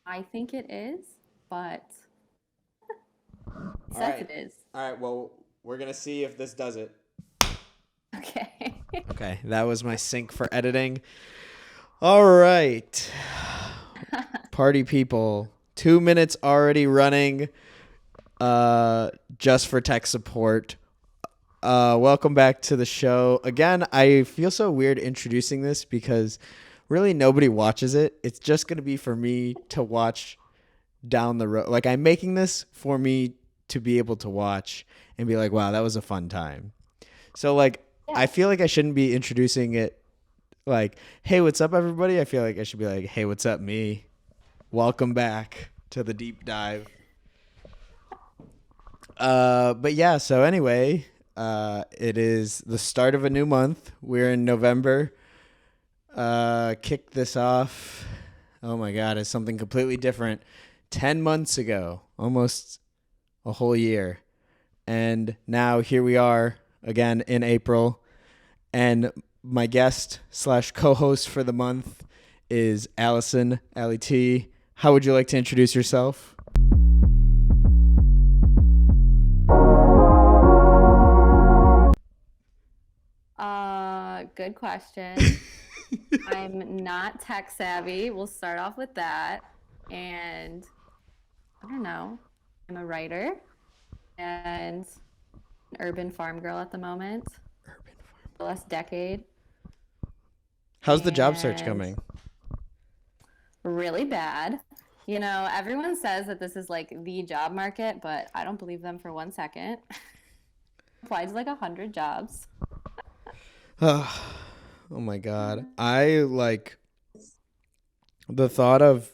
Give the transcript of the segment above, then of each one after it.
I think it is, but it All says right. it is. All right. Well, we're going to see if this does it. Okay. Okay. That was my sync for editing. All right. Party people. 2 minutes already running just for tech support. Welcome back to the show. Again, I feel so weird introducing this because really nobody watches it. It's just going to be for me to watch down the road. Like, I'm making this for me to be able to watch and be like, wow, that was a fun time. So, like, I Yeah. feel like I shouldn't be introducing it like, hey, what's up, everybody? I feel like I should be like, hey, what's up, me? Welcome back to the deep dive. But yeah, so anyway, it is the start of a new month. We're in November. Kicked this off. Oh my God, it's something completely different. 10 months ago, almost a whole year. And now here we are again in April. And my guest slash co-host for the month is Allison, Allie T. How would you like to introduce yourself? Good question. I'm not tech savvy. We'll start off with that. And I don't know. I'm a writer and an urban farm girl at the moment, the last decade, How's the job search and coming? really bad. Everyone says that this is like the job market, but I don't believe them for 1 second. Applied to like 100 jobs. Oh my God. I like the thought of,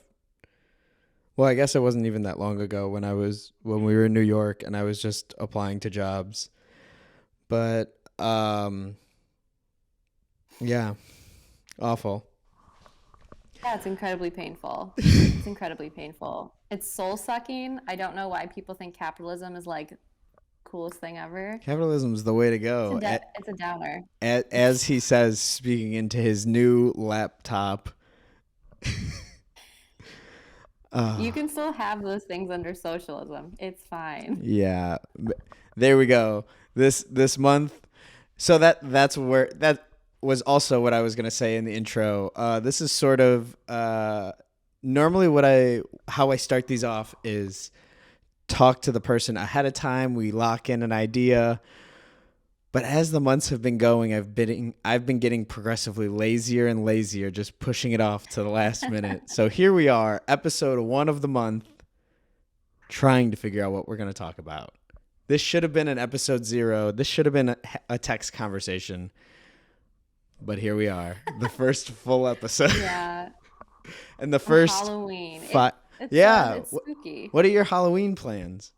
well, I guess it wasn't even that long ago when we were in New York and I was just applying to jobs. But yeah, awful. Yeah, it's incredibly painful. It's incredibly painful. It's soul sucking. I don't know why people think capitalism is like the coolest thing ever. Capitalism's the way to go. It's a downer. As he says, speaking into his new laptop. You uh, can still have those things under socialism. It's fine. yeah, there we go. This month. So that was also what I was gonna say in the intro. This is sort of normally what I how I start these off is talk to the person ahead of time. We lock in an idea. But as the months have been going, I've been getting progressively lazier and lazier, just pushing it off to the last minute. So here we are, episode 1 of the month, trying to figure out what we're going to talk about. This should have been an episode 0. This should have been a text conversation. But here we are, the first full episode. Yeah. And the first Halloween. five. Yeah. It's spooky. What are your Halloween plans?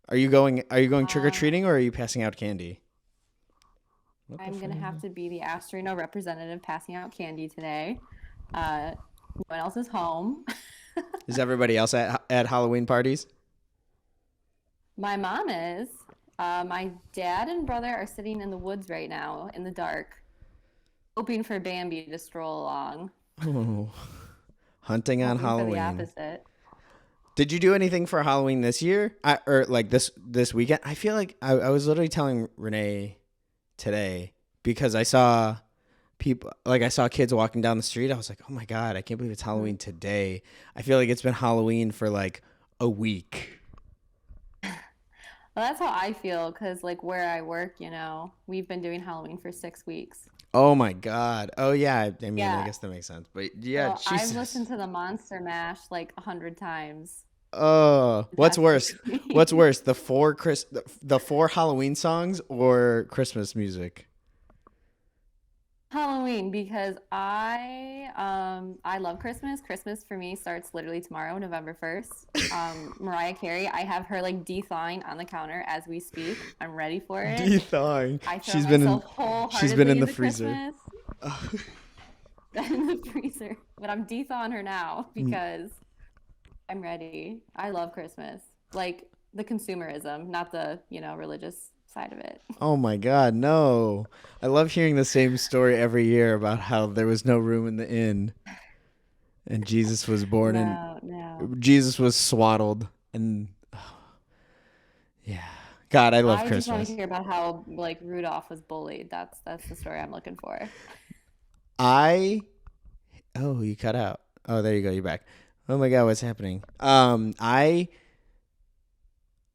Are you going trick or Uh, treating or are you passing out candy? What the I'm fuck? gonna have to be the Asterino representative passing out candy today. No one else is home. Is everybody else at Halloween parties? My mom is. My dad and brother are sitting in the woods right now in the dark, hoping for Bambi to stroll along. Oh, hunting on Hoping for the Halloween. opposite. Did you do anything for Halloween this year? Or like this weekend? I feel like I was literally telling Renee today because I saw kids walking down the street. I was like, oh my God, I can't believe it's Mhm. Halloween today. I feel like it's been Halloween for like a week. Well, that's how I feel because, like, where I work, we've been doing Halloween for 6 weeks. Oh my God. Oh yeah. I mean, I Yeah. guess that makes sense. But yeah, So I've Jesus. listened to the Monster Mash like 100 times Oh, the what's past worse? six What's weeks. worse, the four Halloween songs or Christmas music? Halloween because I love Christmas. Christmas for me starts literally tomorrow, November 1st. Mariah Carey, I have her like de-thawing on the counter as we speak. I'm ready for it. Thawing. I throw She's been in. myself She's been wholeheartedly in the into freezer. Christmas in the freezer. But I'm de-thawing her now because I'm ready. I love Christmas. Like the consumerism, not the, religious side of it. Oh my God, no! I love hearing the same story every year about how there was no room in the inn and Jesus was born in. No, no. Jesus was swaddled, and yeah, God, I love I just want to Christmas. hear about how like Rudolph was bullied. That's the story I'm looking for. I Oh, you cut out. Oh, there you go. You're back. Oh my God, what's happening? I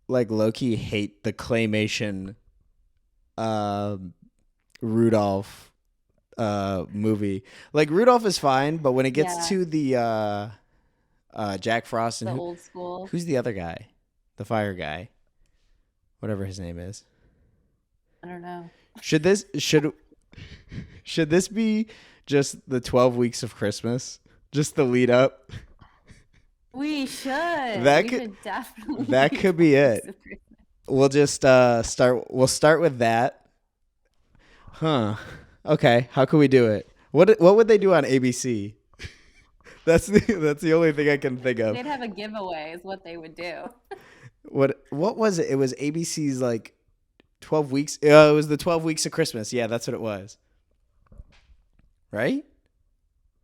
like low-key hate the claymation um Rudolph movie. Like Rudolph is fine, but when it gets Yeah, to the Jack Frost and the old school. who's the other guy? The fire guy, whatever his name is. I don't know. Should this should this be just the 12 weeks of Christmas? Just the lead up? We should. That We could should definitely that do could be 12 weeks it. of Christmas. We'll just start with that. Huh. Okay, how can we do it? What would they do on ABC? That's the only thing I can think of. They'd have a giveaway, is what they would do. What was it? It was ABC's like 12 weeks. It was the 12 weeks of Christmas. Yeah, that's what it was. Right?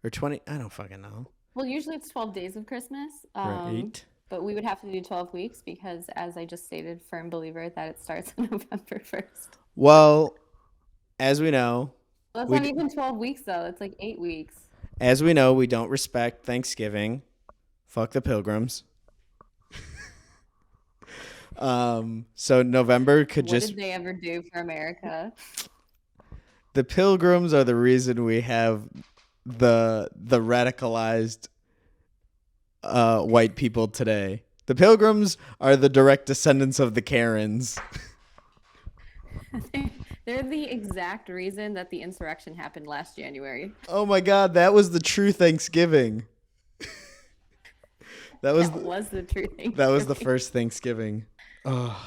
Or 20, I don't fucking know. Well, usually it's 12 days of Christmas. Right. But we would have to do 12 weeks because, as I just stated, firm believer that it starts on November 1st. Well, as we know, Well, that's we not even 12 weeks, though. It's like 8 weeks. we don't respect Thanksgiving. Fuck the pilgrims. So November could What just did they ever do for America? the pilgrims are the reason we have the radicalized white people today. The pilgrims are the direct descendants of the Karens. They're the exact reason that the insurrection happened last January. Oh my God, that was the true Thanksgiving. That was That was the true thing. that was the first Thanksgiving. Oh,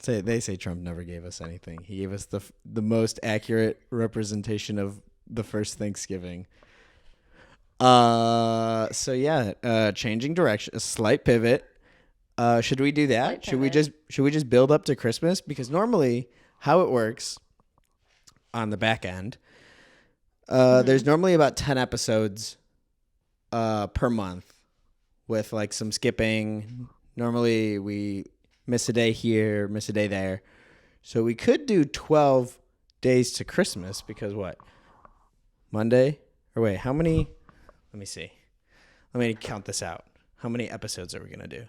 they say Trump never gave us anything. He gave us the most accurate representation of the first Thanksgiving. So yeah, changing direction, a slight pivot. Should we do that? Slight pivot. Should we just build up to Christmas? Because normally how it works on the back end, there's normally about 10 episodes per month with like some skipping. Normally we miss a day here, miss a day there. So we could do 12 days to Christmas because what? Monday? Or wait, how many? Let me see. Let me count this out. How many episodes are we going to do?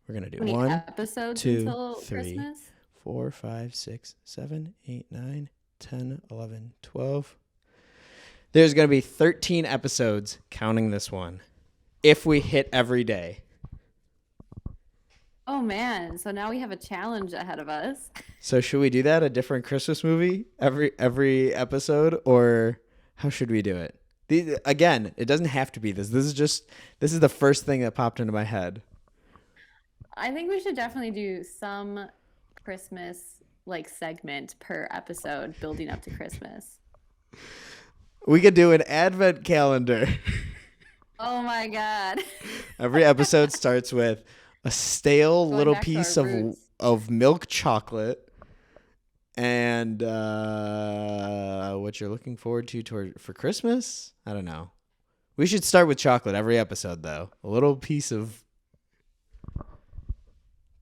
We're going to do How many 1, episodes 2, until 3, Christmas? 4, 5, 6, 7, 8, 9, 10, 11, 12. There's going to be 13 episodes counting this one if we hit every day. Oh man, so now we have a challenge ahead of us. So should we do that, a different Christmas movie every episode, or how should we do it? Again, it doesn't have to be this. This is the first thing that popped into my head. I think we should definitely do some Christmas like segment per episode building up to Christmas. We could do an advent calendar. Oh my God. Every episode starts with a stale Going little back to piece our roots. of milk chocolate and what you're looking forward to for Christmas. I don't know. We should start with chocolate every episode, though. A little piece of.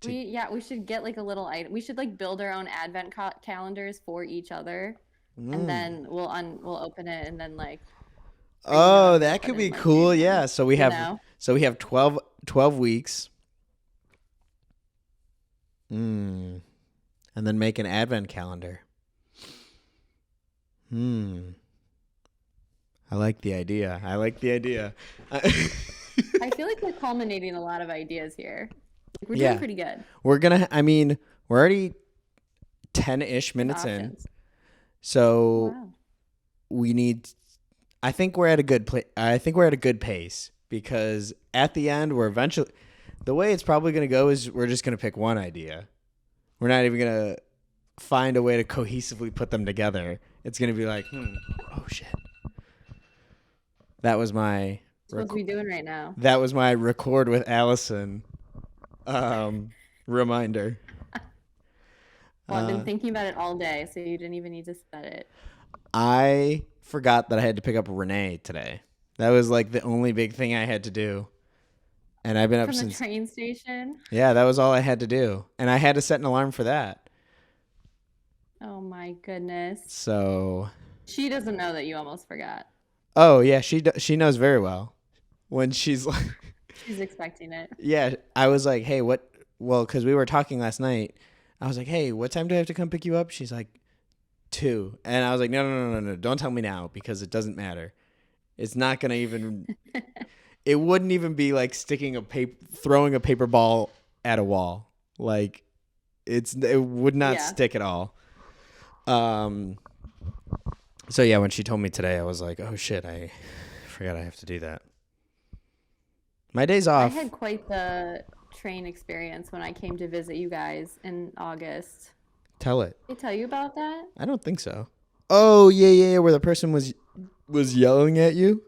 We should get like a little item. We should like build our own advent calendars for each other, and then we'll open it and then like Oh, and that put could in, be like, cool. new Yeah. ones, So we you have know? 12 weeks. And then make an advent calendar. I like the idea. I feel like we're culminating a lot of ideas here. Like, we're Yeah. doing pretty good. We're already 10-ish minutes in. Options. So Wow. we need I think we're at a good pace because at the end the way it's probably going to go is we're just going to pick one idea. We're not even going to find a way to cohesively put them together. It's going to be like, oh shit. That was my That's what we doing right now. that was my record with Allison reminder. Well, I've been thinking about it all day, so you didn't even need to set it. I forgot that I had to pick up Renee today. That was like the only big thing I had to do. And I've been up From the since, train station. yeah, that was all I had to do. And I had to set an alarm for that. Oh my goodness. So, She doesn't know that you almost forgot. oh yeah, she knows very well when she's like, She's expecting it. yeah, I was like, hey, what? Well, because we were talking last night, I was like, hey, what time do I have to come pick you up? She's like, 2, and I was like, no, no, no, no, no, don't tell me now because it doesn't matter. It's not gonna even. It wouldn't even be like throwing a paper ball at a wall. Like, it would not Yeah. stick at all. Um. So yeah, when she told me today, I was like, oh shit, I forgot I have to do that. My day's I off. had quite the train experience when I came to visit you guys in August. Tell it. Did I tell you about that? I don't think so. Oh yeah, yeah, yeah. Where the person was yelling at you.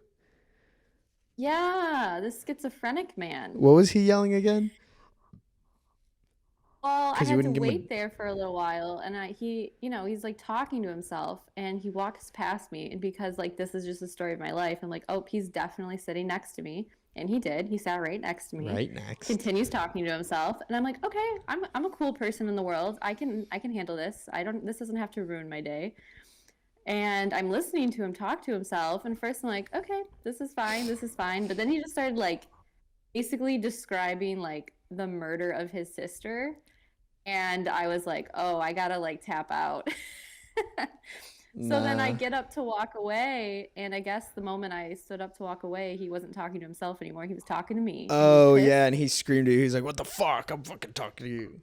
Yeah, this schizophrenic man. What was he yelling again? Well, I Because you had to wouldn't give him wait there for a little while, and he's like talking to himself, and he walks past me, and because like this is just the story of my life, I'm like, oh, he's definitely sitting next to me, and he did. He sat right next to me. right next. Continues talking to himself, and I'm like, okay, I'm a cool person in the world. I can handle this. I don't. This doesn't have to ruin my day. And I'm listening to him talk to himself, and first I'm like, okay, this is fine, this is fine. But then he just started like basically describing like the murder of his sister, and I was like, oh, I gotta like tap out. So then I Nah. get up to walk away, and I guess the moment I stood up to walk away, he wasn't talking to himself anymore. He was talking to me. He was Oh pissed. yeah, and he screamed at you. He's like, "What the fuck? I'm fucking talking to you."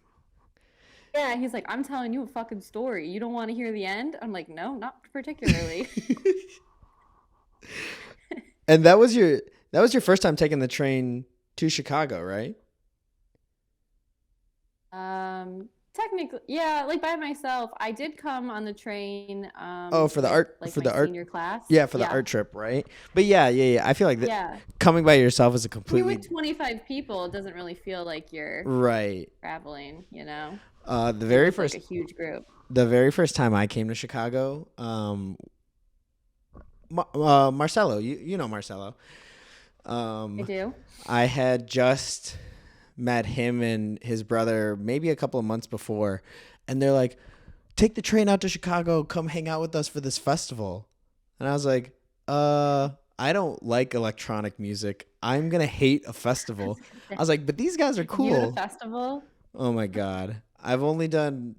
Yeah, he's like, I'm telling you a fucking story. You don't want to hear the end? I'm like, no, not particularly. And that was your first time taking the train to Chicago, right? Technically, yeah, like by myself. I did come on the train, Oh, for the with art, like for my the art, senior class. yeah, for the Yeah, art trip, right? But yeah, yeah, yeah. I feel like that yeah. coming by yourself is a When you're completely with 25 people, it doesn't really feel like you're right. traveling, you know? The You're very with like a first, huge group. the very first time I came to Chicago, Marcelo, you know Marcelo. I Um, do. I had just met him and his brother maybe a couple of months before, and they're like, "Take the train out to Chicago, come hang out with us for this festival." And I was like, I don't like electronic music. I'm gonna hate a I was festival." gonna I say, was like, "But these guys are you at a cool." festival? Oh my god, I've only done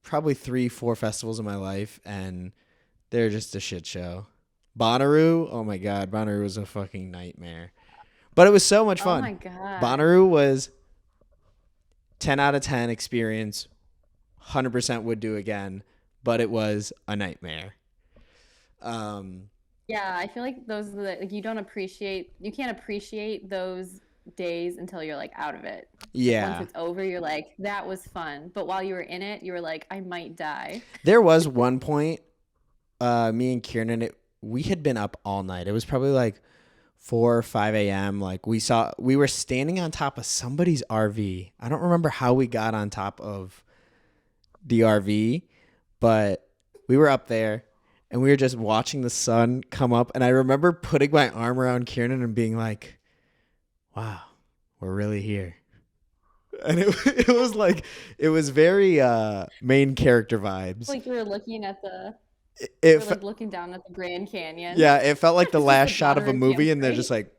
probably 3, 4 festivals in my life, and they're just a shit show. Bonnaroo, oh my god, Bonnaroo was a fucking nightmare. But it was so much Oh fun. my God. Bonnaroo was 10 out of 10 experience. 100% would do again, but it was a nightmare. Um, Yeah, I feel like those are like you can't appreciate those days until you're like out of it. Like once yeah. it's over, you're like, that was fun. But while you were in it, you were like, I might die. There was one point, me and Kieran, we had been up all night. It was probably like 4 or 5 a.m. Like we were standing on top of somebody's RV. I don't remember how we got on top of the RV, but we were up there and we were just watching the sun come up. And I remember putting my arm around Kieran and being like, wow, we're really here. And it was like, it was very main character vibes. Like you were looking at It, you it were fe- like looking down at the Grand Canyon. yeah, it felt like the It's just last the shot of a Bonnaroo movie and they're campsite. just like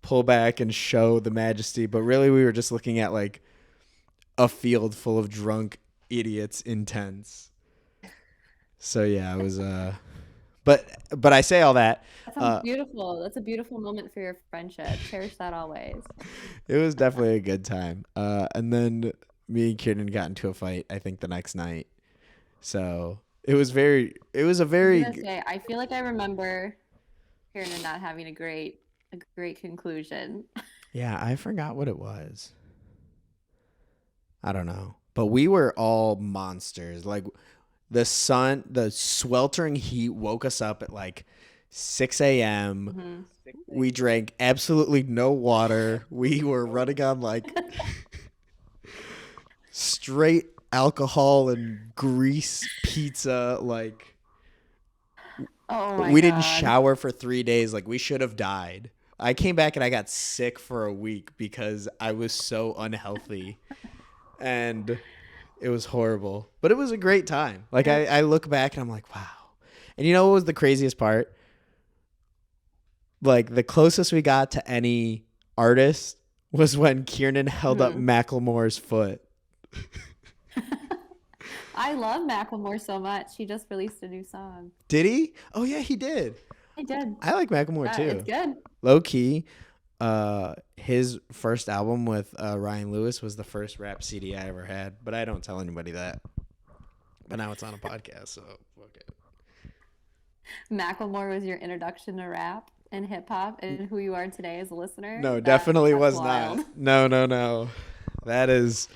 pull back and show the majesty. But really, we were just looking at like a field full of drunk idiots in tents. So yeah, it was but I say all that. That sounds Uh beautiful. That's a beautiful moment for your friendship. Cherish that always. it was definitely a good time. And then me and Kieran got into a fight, I think the next night. So it was a I was very gonna say, I feel like I remember Kieran not having a great conclusion. yeah, I forgot what it was. I don't know. But we were all monsters. Like the sweltering heat woke us up at like 6 a.m. Hmm. We drank absolutely no water. We were running on like straight alcohol and grease pizza. Like Oh my we didn't God. shower for 3 days. Like we should have died. I came back and I got sick for a week because I was so unhealthy, and it was horrible. But it was a great time. Like I look back and I'm like, wow. And you know what was the craziest part? Like the closest we got to any artist was when Kiernan held up Macklemore's foot. I love Macklemore so much. He just released a new song. Did he? Oh yeah, he did. I did. I like Macklemore too. It's good. Low key, his first album with Ryan Lewis was the first rap CD I ever had, but I don't tell anybody that. But now it's on a podcast, so fuck it. Macklemore was your introduction to rap and hip hop and who you are today as a listener. No, definitely that's was wild. not. No. That is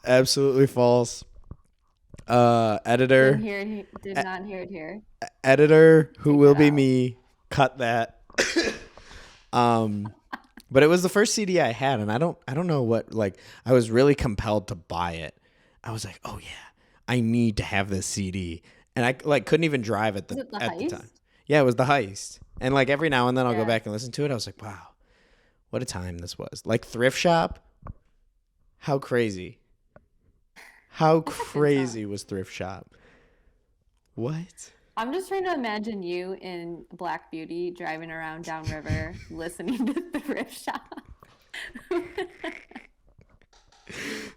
absolutely false. Editor. Did not hear it here. Editor, who Take will that be out. me, cut that. But it was the first CD I had, and I don't know what, like, I was really compelled to buy it. I was like, oh yeah, I need to have this CD, and I like couldn't even drive at Was the it the at the Heist? time. Yeah, it was the Heist, and like every now and then I'll go Yeah. back and listen to it. I was like, wow, what a time this was. Like Thrift Shop, how crazy. How That's a good crazy was Thrift Shop? What? I'm just trying to imagine you in Black Beauty driving around downriver listening to Thrift Shop.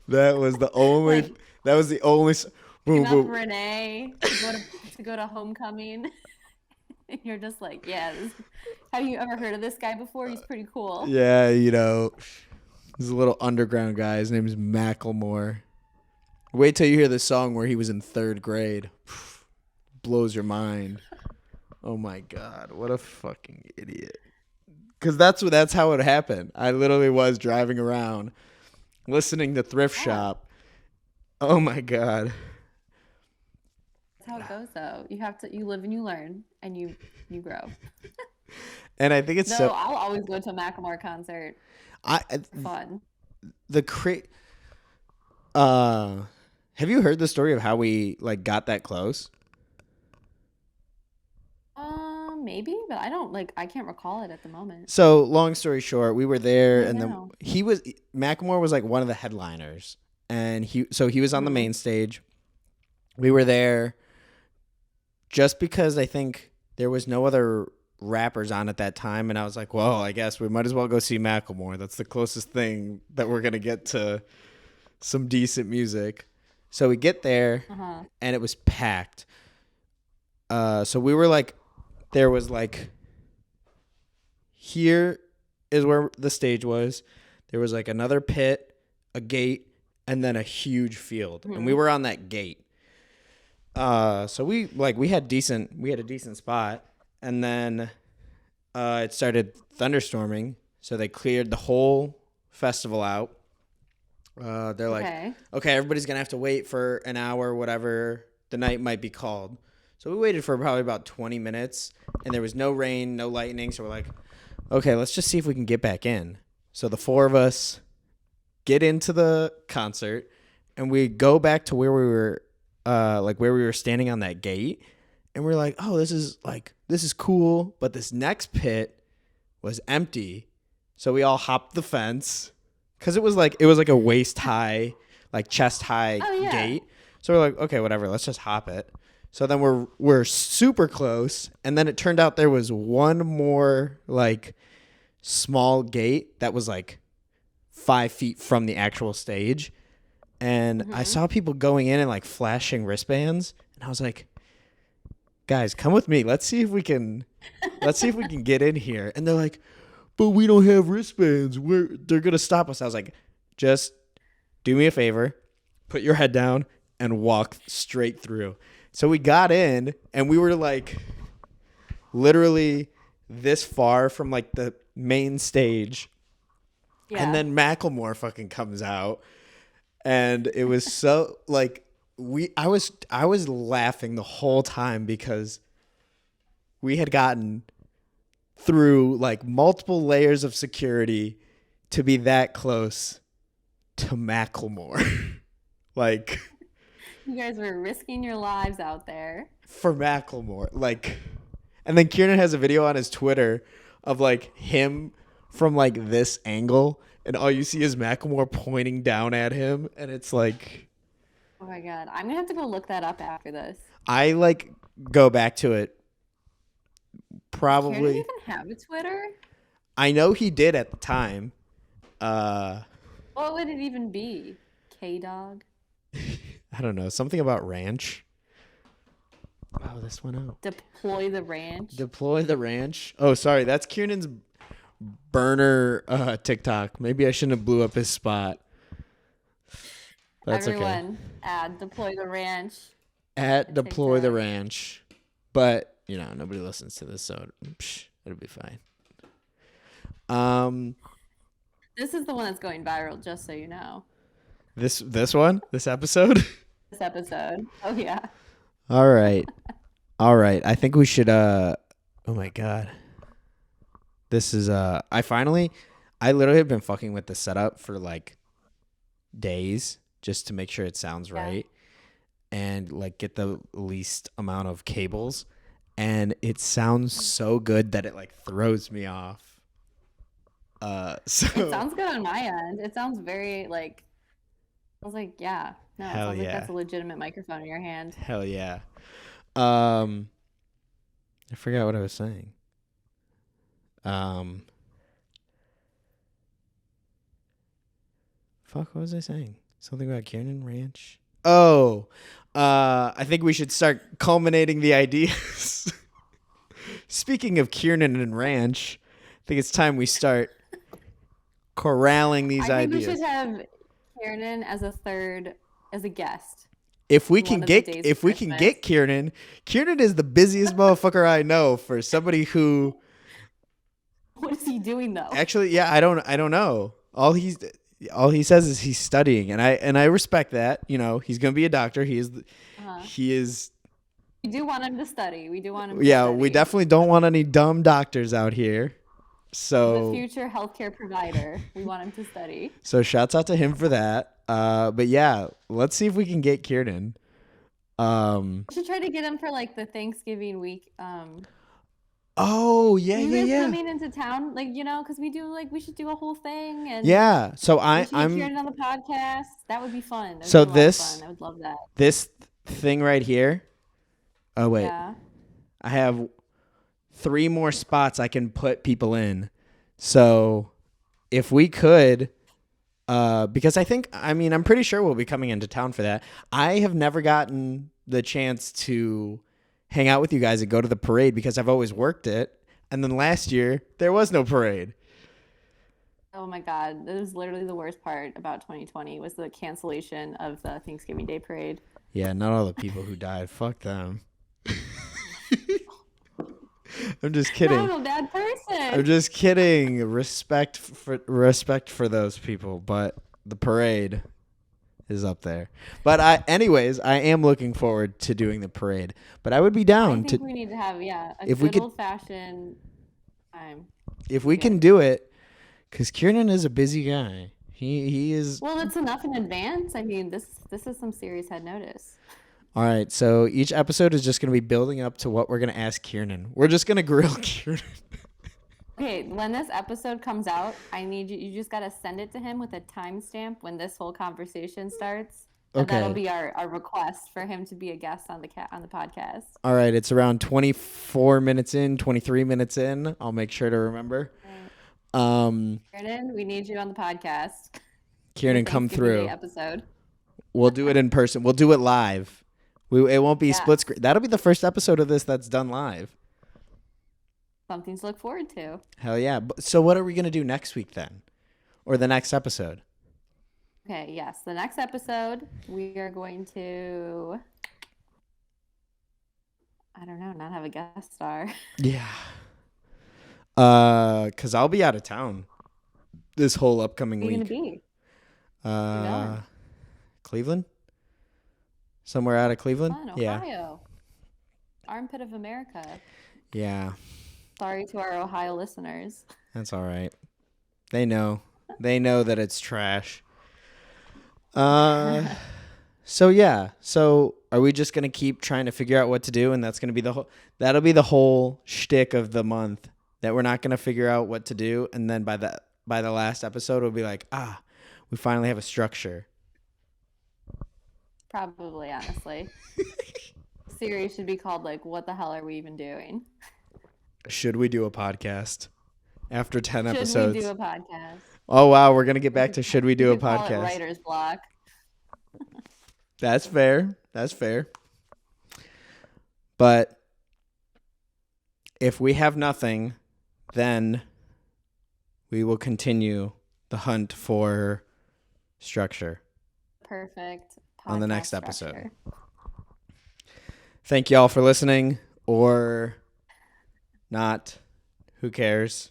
That was the only. Like, That was the only. Boom, Came up boom. Renee to go to homecoming. And you're just like, yeah, have you ever heard of this guy before? He's pretty cool. Yeah, you know, he's a little underground guy. His name is Macklemore. Wait till you hear the song where he was in third grade. Blows your mind. Oh my god, what a fucking idiot. Because that's how it happened. I literally was driving around, listening to Thrift Yeah. Shop. Oh my god. That's how it goes, though. You live and you learn, and you grow. And I think it's No, so. I'll always go to a Macklemore concert. I Fun. the have you heard the story of how we like got that close? Maybe, but I can't recall it at the moment. So long story short, we were there, I and then know. Macklemore was like one of the headliners, and he was on the Mhm. main stage. We were there just because I think there was no other rappers on at that time, and I was like, well, I guess we might as well go see Macklemore. That's the closest thing that we're gonna get to some decent music. So we get there, Uh-huh. and it was packed. So we were like, there was like, here is where the stage was. There was like another pit, a gate, and then a huge field, and we were on that gate. So we had a decent spot, and then it started thunderstorming, so they cleared the whole festival out. They're like, okay, everybody's gonna have to wait for an hour, whatever the night might be called. So we waited for probably about 20 minutes, and there was no rain, no lightning. So we're like, okay, let's just see if we can get back in. So the four of us get into the concert, and we go back to where we were, where we were standing on that gate, and we're like, oh, this is cool. But this next pit was empty, so we all hopped the fence because it was like a waist high, like chest high gate. So we're like, okay, whatever, let's just hop it. So then we're super close, and then it turned out there was one more like small gate that was like 5 feet from the actual stage, and I saw people going in and like flashing wristbands, and I was like, guys, come with me. Let's see if we can get in here. And they're like, but we don't have wristbands. They're gonna stop us. I was like, just do me a favor, put your head down, and walk straight through. So we got in, and we were like literally this far from like the main stage. Yeah. And then Macklemore fucking comes out, and it was so like I was laughing the whole time because we had gotten through like multiple layers of security to be that close to Macklemore. Like, You guys were risking your lives out there. for Macklemore, like, and then Kieran has a video on his Twitter of like him from like this angle, and all you see is Macklemore pointing down at him, and it's like Oh my god, I'm gonna have to go look that up after this. I like go back to it Does Kieran probably. even have a Twitter? I know he did at the time. Uh, What would it even be? K Dog? I don't know, something about ranch. Oh, this went out. Deploy the ranch? Deploy the ranch. Oh, sorry, that's Kiernan's burner TikTok. Maybe I shouldn't have blew up his spot. That's okay. Everyone, add deploy the ranch. At deploy the TikTok. ranch, but nobody listens to this, so it'll be fine. This is the one that's going viral, just so you know. This episode. This episode. Oh yeah. All right. I think we should. Oh my god. This is I literally have been fucking with the setup for like days just to make sure it sounds right and like get the least amount of cables, and it sounds so good that it like throws me off. So It sounds good on my end. It sounds very like. I was like, yeah. No, it Hell sounds like yeah. that's a legitimate microphone in your hand. hell yeah. I forgot what I was saying. Fuck, what was I saying? Something about Kiernan Ranch? Oh, I think we should start culminating the ideas. Speaking of Kiernan and Ranch, I think it's time we start corralling these I think ideas. we should have Kiernan as a guest. If we one can of the get days if of we can Christmas. get Kiernan is the busiest motherfucker I know for somebody who What is he doing though? actually, yeah, I don't know. All he says is he's studying, and I respect that. He's gonna be a doctor. He is. We do want him to study. We do want him to Yeah, study. we definitely don't want any dumb doctors out here. The So future healthcare provider. We want him to study. shouts out to him for that. But yeah, let's see if we can get Kiernan. We should try to get him for like the Thanksgiving week. Oh yeah, Are you yeah, guys yeah. coming into town? Like, because we should do a whole thing and Yeah. So we should get I'm Kieran on the podcast. That would be fun. That would So be a lot of this- fun. I would love that. this thing right here. Oh wait. Yeah. I have 3 more spots I can put people in. So if we could, because I'm pretty sure we'll be coming into town for that. I have never gotten the chance to hang out with you guys and go to the parade because I've always worked it. And then last year there was no parade. Oh my God. That was literally the worst part about 2020 was the cancellation of the Thanksgiving Day parade. Yeah, not all the people who died. Fuck them. I'm just kidding. I'm a bad person. I'm just kidding. Respect for those people, but the parade is up there. But I am looking forward to doing the parade. But I would be I down think to we need to have, a if we good could- old-fashioned time. if we can do it, because Kiernan is a busy guy. He is. Well, it's enough in advance. I mean, this is some serious head notice. All right, so each episode is just going to be building up to what we're going to ask Kiernan. We're just going to grill Kiernan. Okay, when this episode comes out, I need you just got to send it to him with a timestamp when this whole conversation starts. And Okay. that'll be our request for him to be a guest on the podcast. All right, it's around 24 minutes in, 23 minutes in. I'll make sure to remember. Kiernan, we need you on the podcast. Kiernan, come Thanksgiving Day through. episode. We'll do it in person. We'll do it live. It won't be Yeah. split screen. That'll be the first episode of this that's done live. Something to look forward to. Hell yeah. So what are we going to do next week then? Or the next episode? Okay, yes. The next episode, we are going to, I don't know, not have a guest star. Yeah. Cuz I'll be out of town this whole upcoming Where are you week. going to be? going? Cleveland? Somewhere out of Cleveland? Fun, Yeah. Ohio. Armpit of America. Yeah. Sorry to our Ohio listeners. That's all right. They know. They know that it's trash. So yeah. So are we just gonna keep trying to figure out what to do, and that's gonna be that'll be the whole shtick of the month, that we're not going to figure out what to do, and then by the last episode we'll be like, we finally have a structure. Probably, honestly. Series should be called like, "What the hell are we even doing?" Should we do a podcast after 10 Should episodes? we do a podcast? Oh wow, we're gonna get back to should we do a could call it podcast? writer's block. That's fair. That's fair. But if we have nothing, then we will continue the hunt for structure Perfect. on the podcast next episode. structure. Thank y'all for listening, or not. Who cares?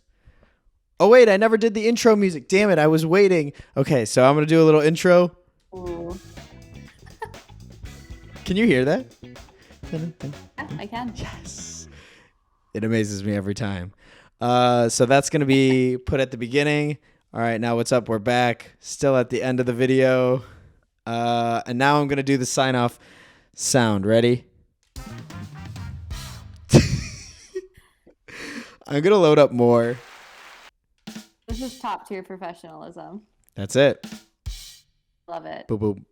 Oh wait, I never did the intro music. Damn it, I was waiting. Okay, so I'm gonna do a little intro. Ooh. Can you hear that? Yeah, I can. Yes. It amazes me every time. So that's going to be put at the beginning. All right, now what's up? We're back. Still at the end of the video. And now I'm going to do the sign off sound. Ready? I'm going to load up more. This is top tier professionalism. That's it. Love it. Boop, boop.